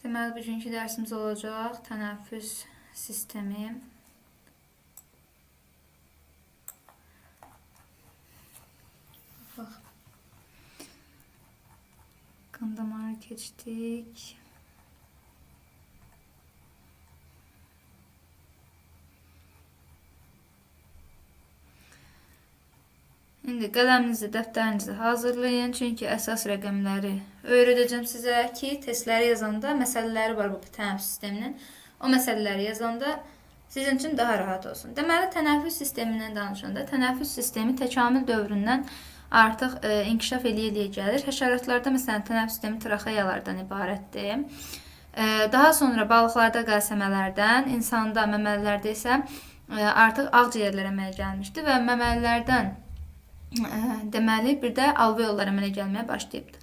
Deməli, bugünkü dərsimiz olacaq tənəffüs sistemi. Bax. Qan damarı keçdik. İndi qələminizi, dəftərinizi hazırlayın. Çünki əsas rəqəmləri öyrədəcəm sizə ki, testləri yazanda məsələləri var bu tənəffüs sisteminin. O məsələləri yazanda sizin üçün daha rahat olsun. Deməli, tənəffüs sistemindən danışanda, tənəffüs sistemi təkamül dövründən artıq inkişaf eləyə gəlir. Həşəratlarda məsələn tənəffüs sistemi traxeyalardan ibarətdir. Daha sonra balıqlarda qəlsəmələrdən, insanda, məməlilərdə isə artıq ağciyərlər əmələ gəlmişdi və məməlilərdən deməli bir də alveollar əmələ gəlməyə başlayıbdı.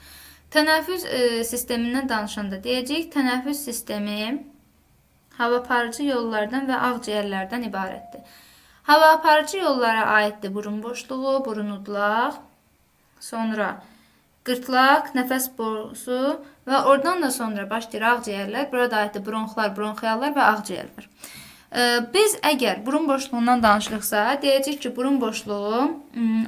Tənəffüs sistemindən danışanda deyəcəyik, tənəffüs sistemi hava aparıcı yollardan və ağciyərlərdən ibarətdir. Hava aparıcı yollara aiddir burun boşluğu, burun udlaq, sonra qırtlaq, nəfəs borusu və oradan da sonra başlayır ağciyərlər. Burada aiddir bronxlar, bronxiallar və ağciyərlər. Biz əgər burun boşluğundan danışırıqsa, deyəcək ki, burun boşluğu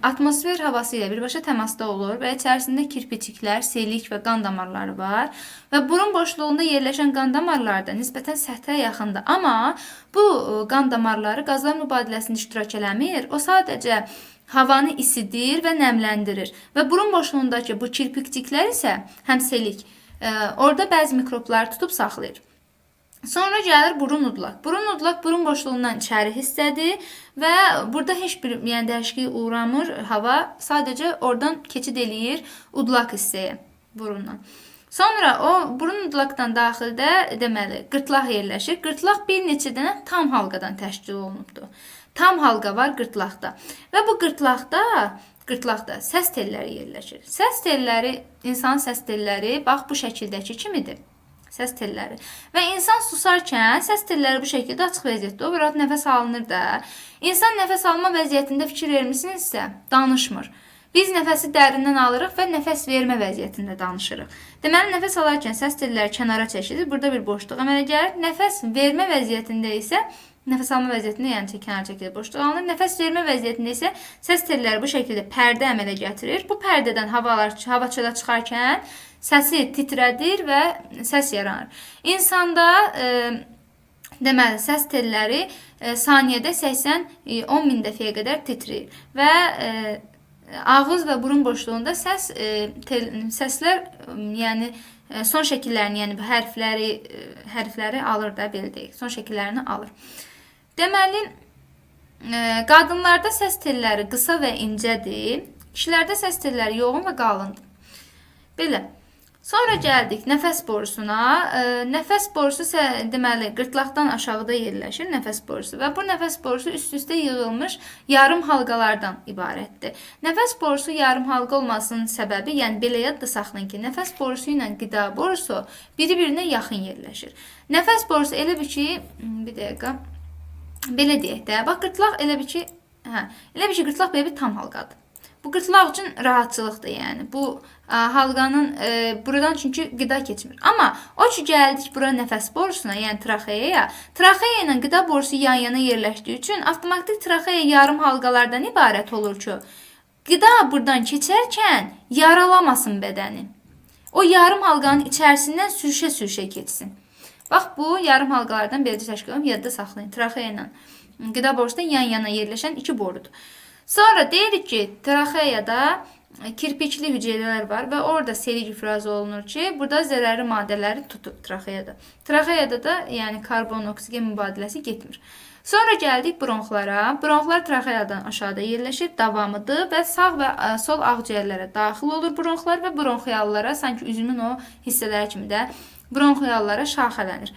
atmosfer havası ilə birbaşa təmasda olur və içərisində kirpiciklər, selik və qan damarları var. Və burun boşluğunda yerləşən qan damarları da nisbətən səthə yaxındır. Amma bu qan damarları qazlar mübadiləsində iştirak eləmir. O sadəcə havanı isidir və nəmləndirir. Və burun boşluğundakı bu kirpikciklər isə həm selik, orada bəzi mikrobları tutub saxlayır. Sonra gəlir burun udlaq. Burun udlaq burun boşluğundan içəri hissədir və burada heç bir dəyişikliyə uğramır hava, sadəcə oradan keçid eləyir udlaq hissəyə burundan. Sonra o burun udlaqdan daxildə deməli qırtlaq yerləşir. Qırtlaq bir neçə dənə tam halqadan təşkil olunubdur. Tam halqa var qırtlaqda və bu qırtlaqda səs telləri yerləşir. Səs telləri, insan səs telləri bax bu şəkildəki kimidir. Səs telləri. Və insan susarkən səs telləri bu şəkildə açıq vəziyyətdə olur. Rahat nəfəs alınır da. İnsan nəfəs alma vəziyyətində fikir vermisinizsə, danışmır. Biz nəfəsi dərindən alırıq və nəfəs vermə vəziyyətində danışırıq. Deməli, nəfəs alarkən səs telləri kənara çəkilir. Burada bir boşluq əmələ gəlir. Nəfəs vermə vəziyyətində isə, nəfəs alma vəziyyətində yəni kənara çəkilir, boşluq alınır. Nəfəs vermə vəziyyətində isə səs telləri bu şəkildə pərdə əmələ gətirir. Bu pərdədən hava çölə çıxarkən səsi titrədir və səs yaranır. İnsanda deməli səs telləri saniyədə 80-10 min dəfəyə qədər titrəyir və ağız və burun boşluğunda səslər yəni son şəkillərini, yəni bu hərfləri alır da, belə deyək, son şəkillərini alır. Deməli, qadınlarda səs telləri qısa və incədir, kişilərdə səs telləri yoğun və qalındır. Belə. Sonra gəldik nəfəs borusuna. Nəfəs borusu isə deməli qırtlaqdan aşağıda yerləşir nəfəs borusu və bu nəfəs borusu üst-üstə yığılmış yarım halqalardan ibarətdir. Nəfəs borusu yarım halqa olmasının səbəbi, yəni belə yadda saxlayın ki, nəfəs borusu ilə qida borusu bir-birinə yaxın yerləşir. Nəfəs borusu elə bir ki, bir dəqiqə, belə deyək də, bax qırtlaq elə bir ki, qırtlaq belə bir tam halqadır. Bu qırtlaq üçün rahatçılıqdır, yəni. Bu halqanın buradan çünki qida keçmir. Amma o ki gəldik bura nəfəs borusuna, yəni traxeyaya. Traxeya ilə qida borusu yan-yana yerləşdiyi üçün avtomatik traxeya yarım halqalardan ibarət olur ki, qida buradan keçərkən yaralamasın bədəni. O yarım halqanın içərisindən sürüşə-sürüşə keçsin. Bax bu yarım halqalardan beləcə təşkil olunub, yadda saxlayın. Traxeya ilə qida borusu da yan-yana yerləşən iki borudur. Sonra deyirik ki, traxeyada kirpikli hüceyrələr var və orada selik ifraz olunur ki, burada zərərli maddələri tutub traxeyada. Traxeyada da yəni karbon-oksigen mübadiləsi getmir. Sonra gəldik bronxlara. Bronxlar traxeyadan aşağıda yerləşir, davamıdır və sağ və sol ağciyərlərə daxil olur bronxlar və bronxiallara, sanki üzümün o hissələri kimi də bronxiallara şaxələnir.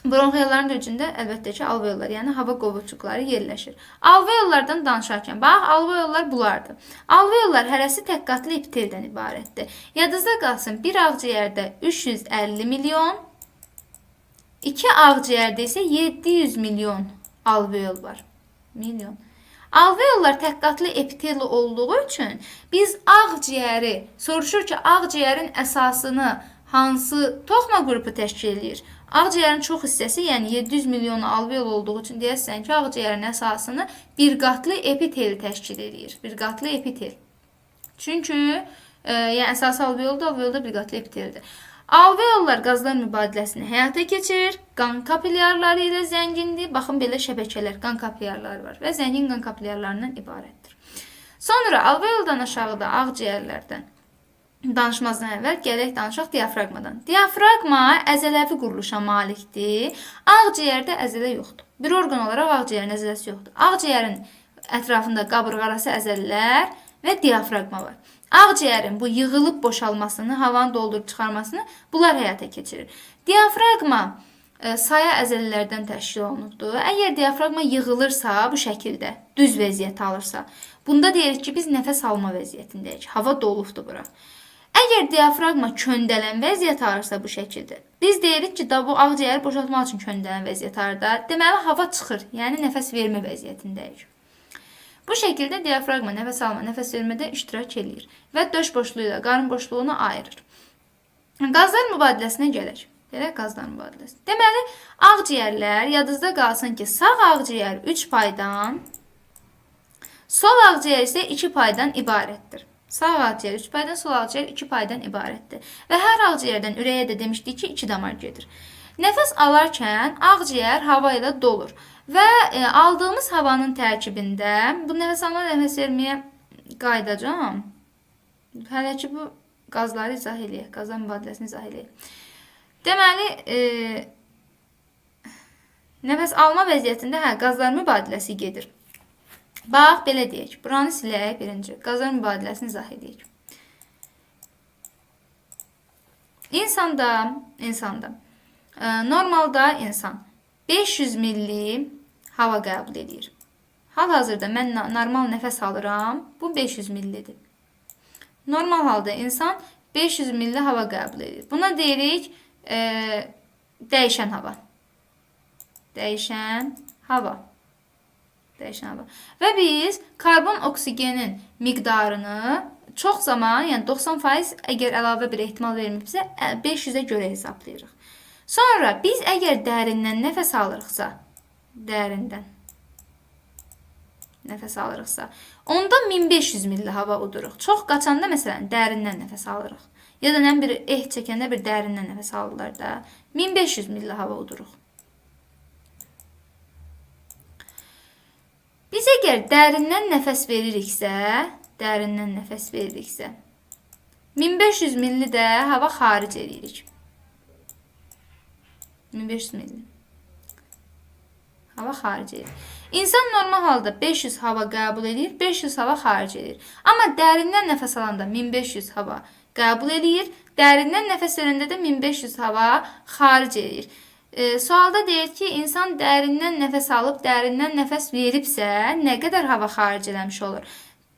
Bronxialların öcündə əlbəttə ki, alveollar, yəni hava qovuqçuqları yerləşir. Alveollardan danışarkən, bax, alveollar bulardır. Alveollar hərəsi tək qatlı epiteldən ibarətdir. Yadınızda qalsın, bir ağciyərdə 350 milyon, iki ağciyərdə isə 700 milyon alveol var. Alveollar tək qatlı epiteli olduğu üçün biz ağciyəri, soruşur ki, ağciyərin əsasını hansı toxma qrupu təşkil edir? Ağciyərin çox hissəsi, yəni 700 milyon alveol olduğu üçün deyəsən ki, ağciyərin əsasını bir qatlı epitel təşkil edir. Bir qatlı epitel. Çünki yəni əsası alveolda, alveolda bir qatlı epiteldir. Alveollar qazlar mübadiləsini həyata keçirir. Qan kapillyarları ilə zəngindir. Baxın, belə şəbəkələr, qan kapillyarları var və zəngin qan kapillyarlarından ibarətdir. Sonra alveoldan aşağıda ağciyərlərdən danışmazdan əvvəl gələk danışaq diafraqmadan. Diafraqma əzələvi quruluşa malikdir. Ağciyərdə əzələ yoxdur. Bir orqan olaraq ağciyərin əzələsi yoxdur. Ağciyərin ətrafında qabırğarası əzəllər və diafraqma var. Ağciyərin bu yığılıb boşalmasını, havanı doldurub çıxarmasını bunlar həyata keçirir. Diafraqma saya əzələlərdən təşkil olunubdur. Əgər diafraqma yığılırsa, bu şəkildə düz vəziyyət alırsa, bunda deyirik ki, biz nəfəs alma vəziyyətindəyik. Hava dolubdur bura. Əgər diafraqma köndələn vəziyyət alırsa bu şəkildə, biz deyirik ki, bu ağciyəri boşaltmaq üçün köndələn vəziyyət alırda. Deməli, hava çıxır, yəni nəfəs vermə vəziyyətindəyik. Bu şəkildə diafraqma nəfəs alma, nəfəs vermədə iştirak edir və döş boşluğu ilə qarın boşluğunu ayırır. Qazlar mübadiləsinə gələk. Gələk qazlar mübadiləsi. Deməli, ağciyərlər, yadınızda qalsın ki, sağ ağciyər 3 paydan, sol ağciyər isə 2 paydan ibarətdir. Sağ ağciyər 3 paydan, sol ağciyər 2 paydan ibarətdir. Və hər ağciyərdən ürəyə də demişdik ki, 2 damar gedir. Nəfəs alarkən ağciyər hava ilə dolur. Və aldığımız havanın tərkibində, bu nəfəs alma, nəfəs verməyə qayıdacağım. Hələ ki, bu qazları izah eləyək, qazlar mübadiləsini izah eləyək. Deməli, nəfəs alma vəziyyətində qazlar mübadiləsi gedir. Bax, belə deyək. Buranı silək, birinci. Qazlar mübadiləsini izah edək. İnsanda, normalda insan 500 milli hava qəbul edir. Hal-hazırda mən normal nəfəs alıram, bu 500 millidir. Normal halda insan 500 milli hava qəbul edir. Buna deyirik dəyişən hava. Dəyişən hava. Və biz karbon oksigenin miqdarını çox zaman, yəni 90% əgər əlavə bir ehtimal verməyibsə, 500-ə görə hesablayırıq. Sonra biz əgər dərindən nəfəs alırıqsa, onda 1500 milli hava uduruq. Çox qaçanda məsələn dərindən nəfəs alırıq. Ya da bir çəkəndə bir dərindən nəfəs alırlar da, 1500 milli hava uduruq. Biz əgər dərindən nəfəs veririksə, 1500 milli də hava xaric edirik. 1500 milli. Hava xaric edir. İnsan normal halda 500 hava qəbul edir, 500 hava xaric edir. Amma dərindən nəfəs alanda 1500 hava qəbul edir, dərindən nəfəs verəndə də 1500 hava xaric edir. Sualda deyir ki, insan dərindən nəfəs alıb, dərindən nəfəs veribsə, nə qədər hava xaric eləmiş olur?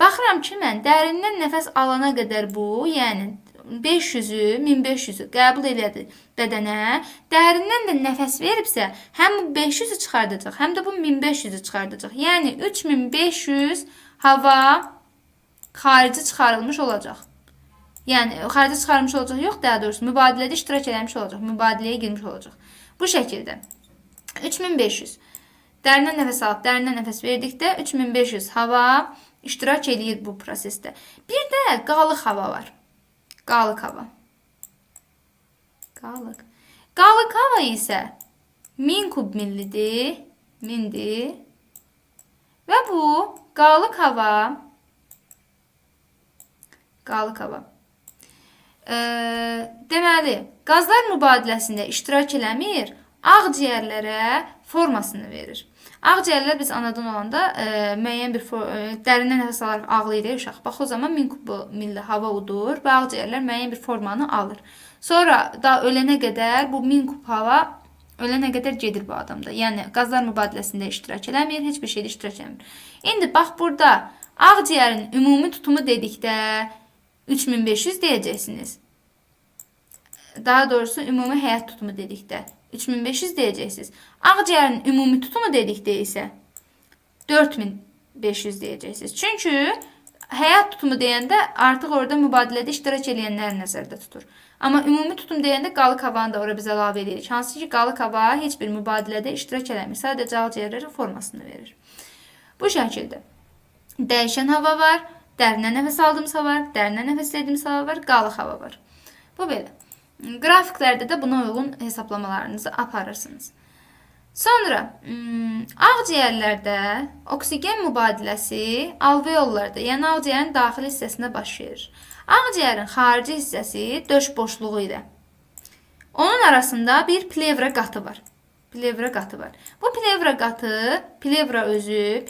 Baxıram ki, mən dərindən nəfəs alana qədər bu, yəni 500-ü, 1500-ü qəbul elədi bədənə, dərindən də nəfəs veribsə, həm bu 500-ü çıxardacaq, həm də bu 1500-ü çıxardacaq. Yəni 3500 hava xarici çıxarılmış olacaq. Yəni xarici çıxarılmış olacaq, yox, daha doğrusu mübadilədə iştirak eləmiş olacaq, mübadiləyə girmiş olacaq. Bu şəkildə 3500 dərindən nəfəs alıb, dərindən nəfəs verdikdə 3500 hava iştirak edir bu prosesdə. Bir də qalıq hava var. Qalıq hava. Qalıq hava isə 1000 kub millidir, 1000'dir. Və bu qalıq hava deməli, qazlar mübadiləsində iştirak eləmir, ağciyərlərə formasını verir. Ağciyərlər biz anadan olanda müəyyən bir dərindən nəfəs alaraq ağlayırıq uşaq. Bax, o zaman 1000 kub milli hava udur və ağciyərlər müəyyən bir formanı alır. Sonra da ölənə qədər bu 1000 kub hava ölənə qədər gedir bu adamda. Yəni qazlar mübadiləsində iştirak eləmir, heç bir şeydə iştirak eləmir. İndi bax, burada ağciyərin ümumi tutumu dedikdə 3500 deyəcəksiniz. Daha doğrusu ümumi həyat tutumu dedikdə 3500 deyəcəksiniz. Ağciyərin ümumi tutumu dedikdə isə 4500 deyəcəksiniz. Çünki həyat tutumu deyəndə artıq orada mübadilədə iştirak edənləri nəzərdə tutur. Amma ümumi tutum deyəndə qalıq havanı da ora biz əlavə edirik. Hansı ki, qalıq hava heç bir mübadilədə iştirak eləmir. Sadəcə ağciyərlərə formasını verir. Bu şəkildə dəyişən hava var, dərindən nəfəs aldığımız hava var, dərindən nəfəs verdiyimiz hava var, qalıq hava var. Bu belə. Qrafiklərdə də buna uyğun hesablamalarınızı aparırsınız. Sonra ağciyərlərdə oksigen mübadiləsi alveollarda, yəni ağciyərin daxili hissəsində baş verir. Ağciyərin xarici hissəsi döş boşluğu ilə. Onun arasında bir plevra qatı var. Bu plevra qatı, plevra özü,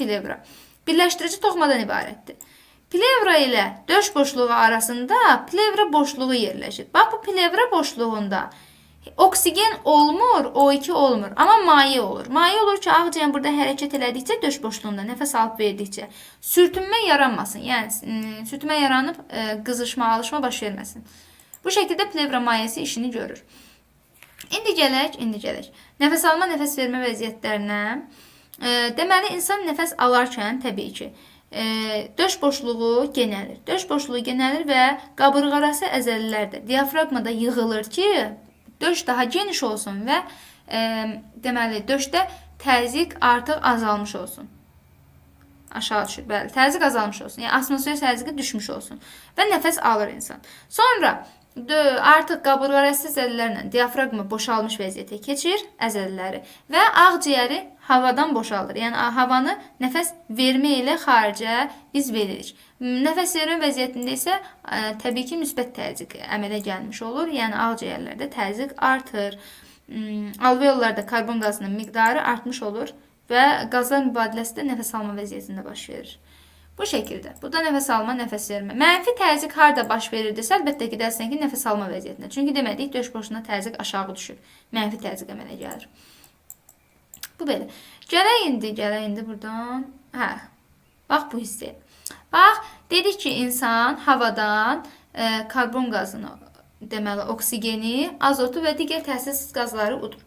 birləşdirici toxumadan ibarətdir. Plevra ilə döş boşluğu arasında plevra boşluğu yerləşir. Bax, bu plevra boşluğunda oksigen olmur, O2 olmur, amma maye olur. Maye olur ki, ağciyər burada hərəkət elədikcə döş boşluğunda nəfəs alıb verdikcə sürtünmə yaranmasın. Yəni, sürtünmə yaranıb qızışma, alışma baş verməsin. Bu şəkildə plevra mayesi işini görür. İndi gələk. Nəfəs alma, nəfəs vermə vəziyyətlərinə. Deməli, insan nəfəs alarkən təbii ki, döş boşluğu genəlir və qabırğarası əzəlilər də diafraqmada yığılır ki, döş daha geniş olsun və deməli, döşdə təzyiq artıq azalmış olsun. Aşağı düşür, bəli, təzyiq azalmış olsun. Yəni, atmosfer təzyiqi düşmüş olsun və nəfəs alır insan. Sonra artıq qabırğarası əzələlərlə diafraqma boşalmış vəziyyətə keçir, əzələləri və ağciyəri havadan boşaldır. Yəni, havanı nəfəs vermə ilə xaricə biz veririk. Nəfəs vermə vəziyyətində isə təbii ki, müsbət təzyiq əmələ gəlmiş olur. Yəni, ağciyərlərdə təzyiq artır. Alveollarda karbon qazının miqdarı artmış olur və qazlar mübadiləsi də nəfəs alma vəziyyətində baş verir. Bu şəkildə. Bu da nəfəs alma, nəfəs vermə. Mənfi təzyiq harada baş verirdirsə, əlbəttə ki, dərsən ki, nəfəs alma vəziyyətində. Çünki demədik, döş boşluğuna təzyiq aşağı düşür. Mənfi təzyiq əmələ gəlir. Bu belə. Gələk indi buradan. Bax bu hissəyə. Bax, dedik ki, insan havadan karbon qazını, deməli, oksigeni, azotu və digər təsirsiz qazları udur.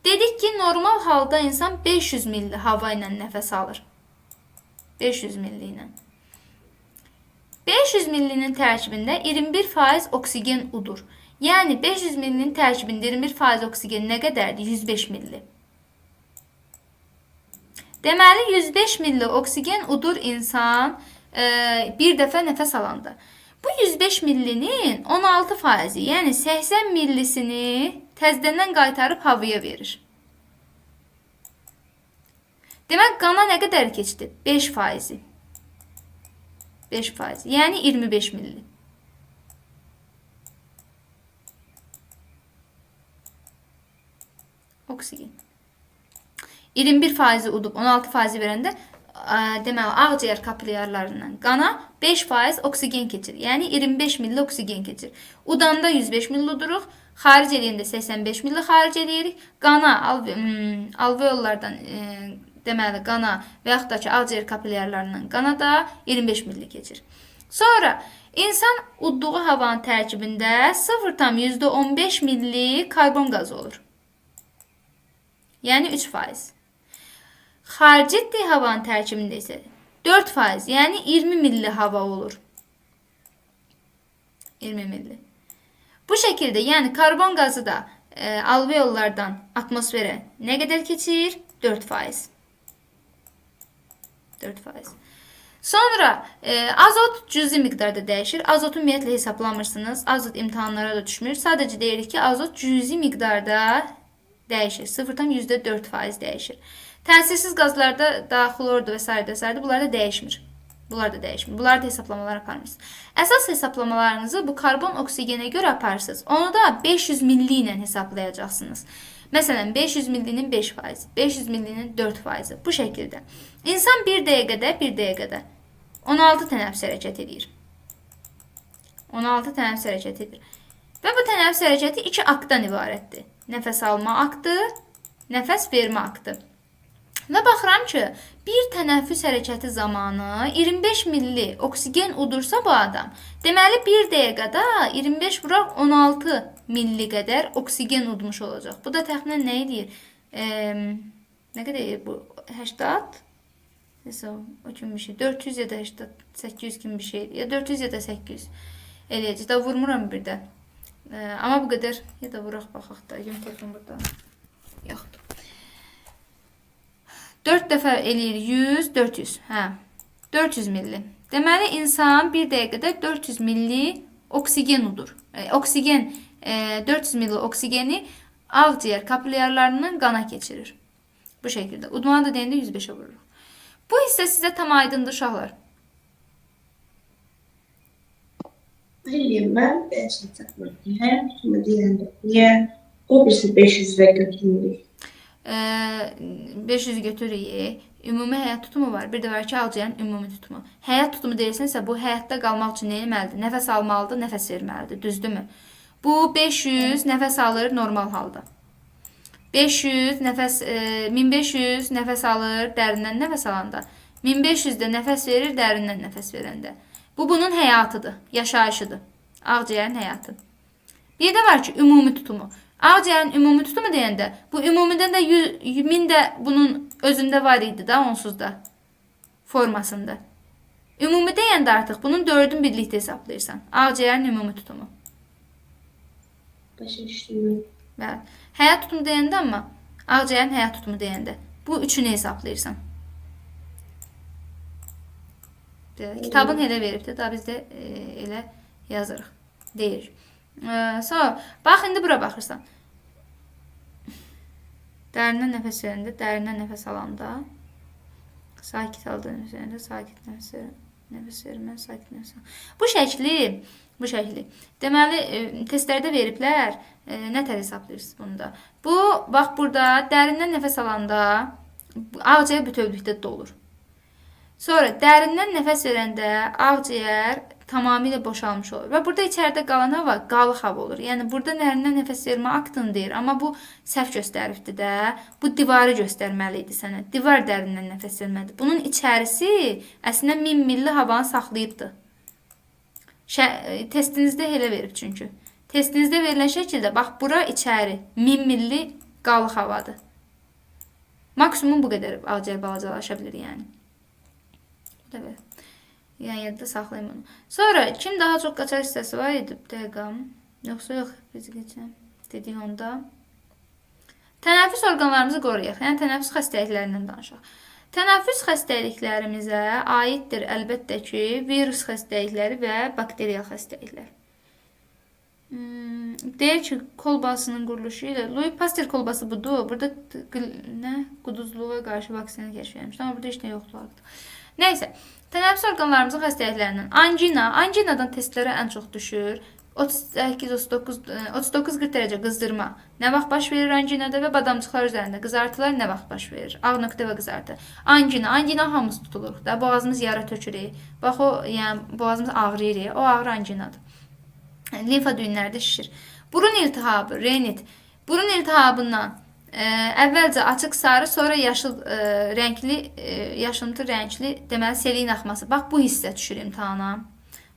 Dedik ki, normal halda insan 500 milli hava ilə nəfəs alır. 500 milli ilə. 500 millinin tərkibində 21% oksigen udur. Yəni 500 millinin tərkibində 21% oksigen nə qədərdir? 105 milli. Deməli 105 milli oksigen udur insan bir dəfə nəfəs alanda. Bu 105 millinin 16%, yəni 80 millisini təzədən qaytarıb havaya verir. Demək, qana nə qədər keçdi? 5%. 5%. Yəni 25 milli. Oksigen. 21% udub 16% verəndə deməli, ağciyər kapilyarlarından qana 5% oksigen keçir. Yəni 25 milli oksigen keçir. Udanda 105 milli uduruq. Xaric edəndə 85 milli xaric edirik. Qana alveollardan deməli, qana və yaxud da ki, ağciyər kapilyarlarından qana da 25 milli keçir. Sonra, insan udduğu havanın tərkibində 0,15 milli karbon qazı olur. Yəni 3%. Xarici etdiyi havanın tərkibində isə 4%, yəni 20 milli hava olur. 20 milli. Bu şəkildə, yəni karbon qazı da alveollardan atmosferə nə qədər keçir? 4%. 4%. Sonra azot cüzi miqdarda dəyişir. Azot ümumiyyətlə hesablamırsınız. Azot imtahanlara da düşmür. Sadəcə deyirik ki, azot cüzi miqdarda dəyişir. 0,4% dəyişir. Təsirsiz qazlarda da xlordur və s. bunlar da dəyişmir. Bunlar da hesablamalar aparmırsınız. Əsas hesablamalarınızı bu karbon oksigenə görə aparırsınız. Onu da 500 milli ilə hesablayacaqsınız. Məsələn, 500 millinin 5%, 500 millinin 4%. Bu şəkildə. İnsan bir dəqiqədə 16 tənəffüs hərəkət edir. 16 tənəffüs hərəkət edir. Və bu tənəffüs hərəkəti 2 aktdan ibarətdir. Nəfəs alma aktı, nəfəs vermə aktı. Və baxıram ki, bir tənəffüs hərəkəti zamanı 25 milli oksigen udursa bu adam, deməli bir dəqiqədə 25 vuraq 16 milli qədər oksigen udmuş olacaq. Bu da təxminən nə edir? Nə qədər edir bu? 80? Neyse o kimi bir şey. 400 ya da işte 800 kimi bir şey. Ya 400 ya da 800 eləyəcək. Da vurmuram bir də. Amma bu qədər. Ya da vuraq baxaq da. Yön telefon burada. Yoxdur. 4 dəfə eləyir 100, 400. Hə. 400 milli. Deməli insan bir dəqiqədə 400 milli oksigen udur. Oksigen 400 milli oksigeni ağciyər kapilyarlarının qana keçirir. Bu şəkildə. Udmanı da deyəndə 105'e vururuq. Bu hissə sizə tam aydındır uşaqlar. Bilmiyorum ben şey takmadım. Her tutumu diğerinde. Niye? O birisi 500 ve götürmüyor. 500 götürürük. Ümumi həyat tutumu var. Bir də var ki, ağciyərin ümumi tutumu. Həyat tutumu deyilsənsə, bu həyatda qalmaq üçün nə etməlidir? Nəfəs almalıdır, nəfəs verməlidir. Düzdürmü? Bu 500 nəfəs alır normal halda. 500 nəfəs 1500 nəfəs alır dərindən nəfəs alanda. 1500 də nəfəs verir dərindən nəfəs verəndə. Bu bunun həyatıdır, yaşayışıdır. Ağciyərin həyatı. Bir də var ki, ümumi tutumu. Ağciyərin ümumi tutumu deyəndə, bu ümumidən də 1000 də bunun özündə var idi da, onsuz da formasında. Ümumi deyəndə artıq bunun 4'ün birlikdə hesablayırsan. Ağciyərin ümumi tutumu. Başa düştüm. Bəli. Həyat tutumu deyəndə amma ağciyərin həyat tutumu deyəndə bu üçünü hesablayırsan. Kitabın elə veribdir, da biz də elə yazırıq, deyirik. Sonra, bax, indi bura baxırsan. Dərindən nəfəs verəndə, dərindən nəfəs alanda, sakit aldığın üzərində, sakit nəfəs vermə, sakit nəfəs alanda. Bu şəkli. Deməli, testlərdə veriblər, nə tər hesablayırsınız bunda? Bu, bax, burada dərindən nəfəs alanda, ağciyər bütövlükdə dolur. Sonra, dərindən nəfəs verəndə, ağciyər tamamilə boşalmış olur. Və burada içəridə qalan hava qalıq hava olur. Yəni, burada dərindən nəfəs vermə aktını deyir. Amma bu səhv göstəribdir də. Bu divarı göstərməli idi sənə. Divar dərindən nəfəs verməlidir. Bunun içərisi əslində 1000 milli havanı saxlayıbdır. Testinizdə elə verib çünki. Testinizdə verilən şəkildə, bax, bura içəri 1000 milli qalıq havadır. Maksimum bu qədər ağciyər balacalaşa bilir, yəni. Bu da belə. Yəni, yadda saxlayayım onu. Sonra, kim daha çox qaçar hissəsi var idi? Dəqiqam. Yoxsa yox, biz geçəm. Dedik onda. Tənəffüs orqanlarımızı qoruyaq. Yəni, tənəffüs xəstəliklərindən danışaq. Tənəffüs xəstəliklərimizə aiddir əlbəttə ki, virus xəstəlikləri və bakteriyal xəstəliklər. Deyək ki, kolbasının quruluşu ilə, Louis Pasteur kolbası budur. Burada quduzluğa qarşı vaksini kəşf edilmişdir. Amma burada heç nə yoxdur. Nəysə, tənəffüs orqanlarımızın xəstəliklərindən anginadan testlərə ən çox düşür. 38-39 dərəcə qızdırma nə vaxt baş verir anginada və badamcıqlar üzərində qızartılar nə vaxt baş verir? Ağ nöqtə və qızartı. Angina hamımız tutuluruq da, boğazımız yara tökürük. Bax o, yəni boğazımız ağrıyır, o ağrı anginadır. Limfa düyünləri də şişir. Burun iltihabı, renit. Burun iltihabından əvvəlcə açıq sarı, sonra yaşıl rəngli, yaşılımtı rəngli, deməli selin axması. Bax bu hissə düşür imtahana.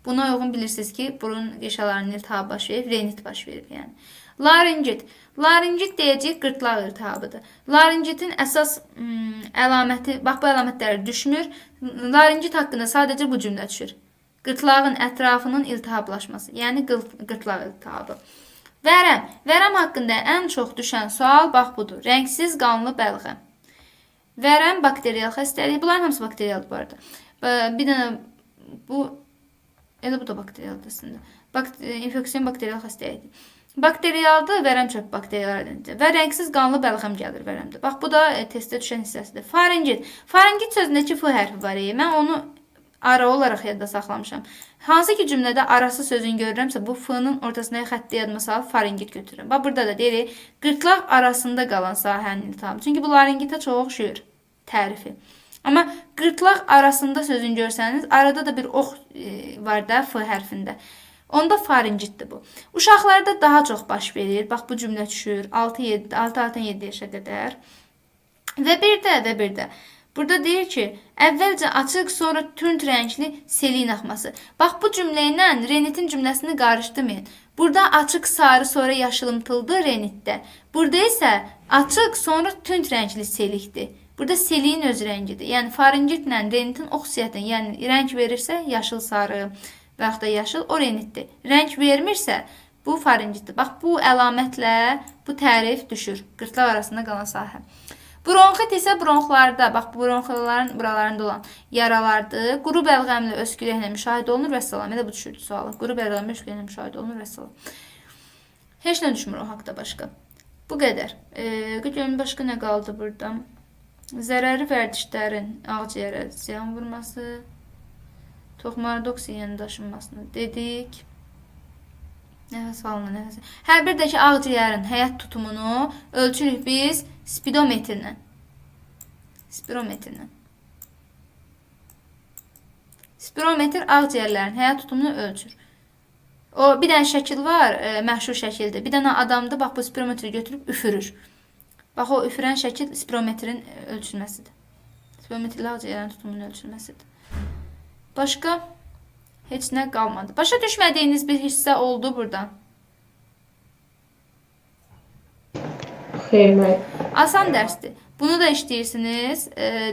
Buna uyğun bilirsiniz ki, burun qişalarının iltihabı baş verib, renit baş verib, yəni. Laringit. Laringit deyəcək qırtlaq iltihabıdır. Laringitin əsas əlaməti, bax bu əlamətləri düşmür. Laringit haqqında sadəcə bu cümlə düşür. Qırtlağın ətrafının iltihablaşması, yəni qırtlaq iltihabı. Vərəm. Vərəm haqqında ən çox düşən sual bax budur. Rəngsiz qanlı bəlğəm. Vərəm bakteriyal xəstəlik. Bunların hamısı bakteriyaldır bu arada. Bir dənə bu elə bu da bakteriyaldır əslində. İnfeksiyon bakteriyal xəstəlikdir. Bakteriyaldır, vərəm çöp bakteriyalardır. Və rəngsiz qanlı bəlğəm gəlir vərəmdə. Bax bu da testdə düşən hissəsidir. Faringit. Faringit sözündəki f hərfi var. Mən onu ara olaraq yadda saxlamışam. Hansı ki cümlədə arası sözünü görürəmsə, bu f-nın ortasına xətti yadıma salıb faringit götürürəm. Bax, burada da deyirik, qırtlaq arasında qalan sahənin iltihabı. Çünki bu laringitə çox oxşuyur tərifi. Amma qırtlaq arasında sözünü görsəniz, arada da bir ox var da f hərfində. Onda faringitdir bu. Uşaqlarda daha çox baş verir. Bax, bu cümlə düşür 6-7 yaşa qədər. Və bir də. Burada deyir ki, əvvəlcə açıq, sonra tünd rəngli selin axması. Bax, bu cümlə ilə renitin cümləsini qarışdırmayın. Burada açıq sarı, sonra yaşılımtıldır renitdə. Burada isə açıq, sonra tünd rəngli selikdir. Burada seliyin öz rəngidir. Yəni faringitlə renitin oxsiyyətin, yəni rəng verirsə yaşıl sarı və yaxud da yaşıl o renitdir. Rəng vermirsə bu faringitdir. Bax bu əlamətlə bu tərif düşür. Qırtlaq arasında qalan sahə. Bronxit isə bronxlarda, bax bronxların buralarında olan yaralardır. Quru bəlğəmli öskürəklə müşahidə olunur və salam. Elə bu düşürdü sualı. Quru bəlğəmli öskürəklə müşahidə olunur və salam. Heç nə düşmür o haqda başqa. Bu qədər. Görün başqa nə qaldı burada? Zərərli vərdişlərin ağciyərə ziyan vurması, toxumalarda oksigenin daşınmasını dedik. Nəfəs alma, nəfəs. Hər bir də ki, ağciyərin həyat tutumunu ölçürük biz spidometrlə. Spirometrlə. Spirometr ağciyərlərin həyat tutumunu ölçür. O bir dənə şəkil var, məşhur şəkildir. Bir dənə adamdır, bax bu spirometri götürüb üfürür. Bax o üfürən şəkil spirometrin ölçülməsidir. Spirometrlə ağciyərin tutumunu ölçülməsidir. Başqa heç nə qalmadı. Başa düşmədiyiniz bir hissə oldu buradan. Xeyr, Asan dərsdir. Bunu da işləyirsiniz.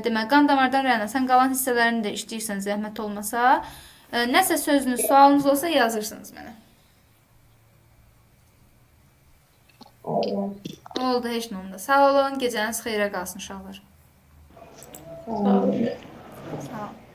Demək, qan damardan rəyanəsən qalan hissələrini də işləyirsiniz, zəhmət olmasa. Nəsə sözünüz, sualınız olsa yazırsınız mənə. Oldu, heç nə onda. Sağ olun, gecəniz xeyrə qalsın uşaqlar. Sağ olun. Sağ olun.